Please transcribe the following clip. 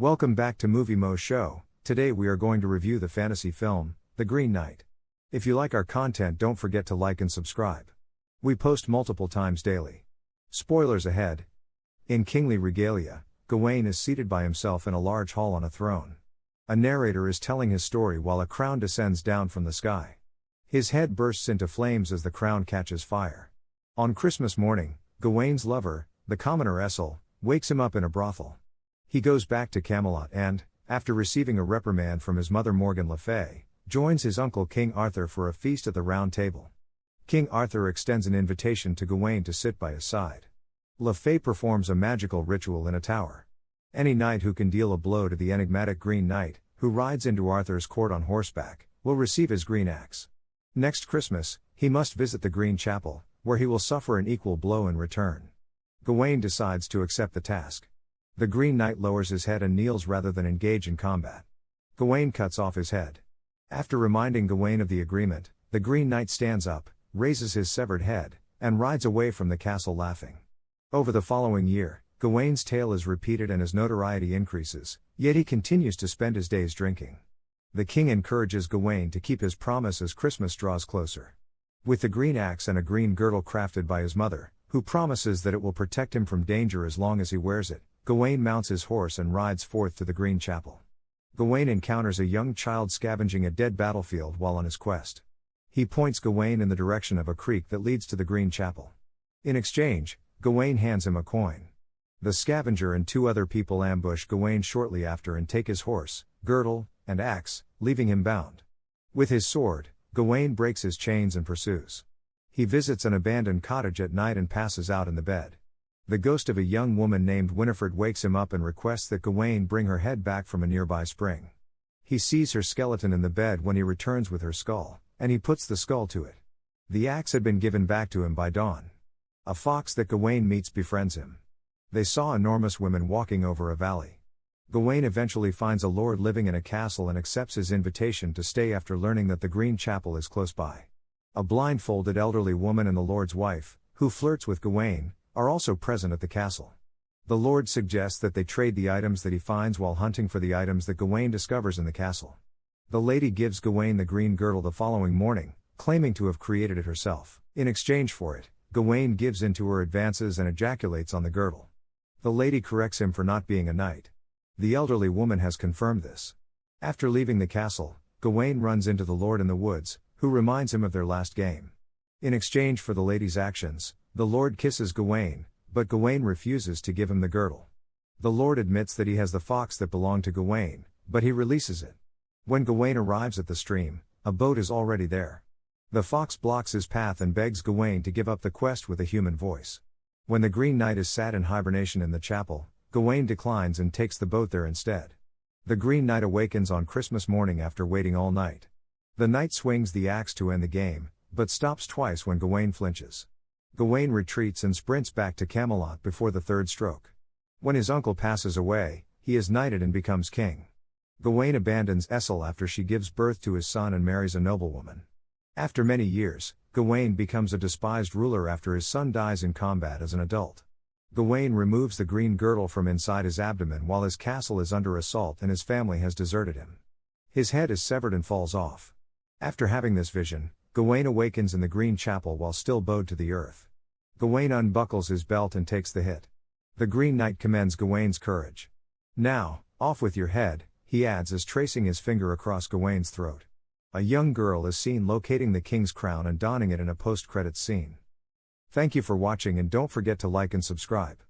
Welcome back to Movie Moshow. Today we are going to review the fantasy film, The Green Knight. If you like our content, don't forget to like and subscribe. We post multiple times daily. Spoilers ahead. In kingly regalia, Gawain is seated by himself in a large hall on a throne. A narrator is telling his story while a crown descends down from the sky. His head bursts into flames as the crown catches fire. On Christmas morning, Gawain's lover, the commoner Essel, wakes him up in a brothel. He goes back to Camelot and, after receiving a reprimand from his mother Morgan Le Fay, joins his uncle King Arthur for a feast at the Round Table. King Arthur extends an invitation to Gawain to sit by his side. Le Fay performs a magical ritual in a tower. Any knight who can deal a blow to the enigmatic Green Knight, who rides into Arthur's court on horseback, will receive his green axe. Next Christmas, he must visit the Green Chapel, where he will suffer an equal blow in return. Gawain decides to accept the task. The Green Knight lowers his head and kneels rather than engage in combat. Gawain cuts off his head. After reminding Gawain of the agreement, the Green Knight stands up, raises his severed head, and rides away from the castle laughing. Over the following year, Gawain's tale is repeated and his notoriety increases, yet he continues to spend his days drinking. The king encourages Gawain to keep his promise as Christmas draws closer. With the green axe and a green girdle crafted by his mother, who promises that it will protect him from danger as long as he wears it, Gawain mounts his horse and rides forth to the Green Chapel. Gawain encounters a young child scavenging a dead battlefield while on his quest. He points Gawain in the direction of a creek that leads to the Green Chapel. In exchange, Gawain hands him a coin. The scavenger and two other people ambush Gawain shortly after and take his horse, girdle, and axe, leaving him bound. With his sword, Gawain breaks his chains and pursues. He visits an abandoned cottage at night and passes out in the bed. The ghost of a young woman named Winifred wakes him up and requests that Gawain bring her head back from a nearby spring. He sees her skeleton in the bed when he returns with her skull, and he puts the skull to it. The axe had been given back to him by Dawn. A fox that Gawain meets befriends him. They saw enormous women walking over a valley. Gawain eventually finds a lord living in a castle and accepts his invitation to stay after learning that the Green Chapel is close by. A blindfolded elderly woman and the lord's wife, who flirts with Gawain, are also present at the castle. The lord suggests that they trade the items that he finds while hunting for the items that Gawain discovers in the castle. The lady gives Gawain the green girdle the following morning, claiming to have created it herself. In exchange for it, Gawain gives in to her advances and ejaculates on the girdle. The lady corrects him for not being a knight. The elderly woman has confirmed this. After leaving the castle, Gawain runs into the lord in the woods, who reminds him of their last game. In exchange for the lady's actions, the lord kisses Gawain, but Gawain refuses to give him the girdle. The lord admits that he has the fox that belonged to Gawain, but he releases it. When Gawain arrives at the stream, a boat is already there. The fox blocks his path and begs Gawain to give up the quest with a human voice. When the Green Knight is sat in hibernation in the chapel, Gawain declines and takes the boat there instead. The Green Knight awakens on Christmas morning after waiting all night. The knight swings the axe to end the game, but stops twice when Gawain flinches. Gawain retreats and sprints back to Camelot before the third stroke. When his uncle passes away, he is knighted and becomes king. Gawain abandons Essel after she gives birth to his son and marries a noblewoman. After many years, Gawain becomes a despised ruler after his son dies in combat as an adult. Gawain removes the green girdle from inside his abdomen while his castle is under assault and his family has deserted him. His head is severed and falls off. After having this vision, Gawain awakens in the Green Chapel while still bowed to the earth. Gawain unbuckles his belt and takes the hit. The Green Knight commends Gawain's courage. "Now, off with your head," he adds as tracing his finger across Gawain's throat. A young girl is seen locating the king's crown and donning it in a post-credits scene. Thank you for watching and don't forget to like and subscribe.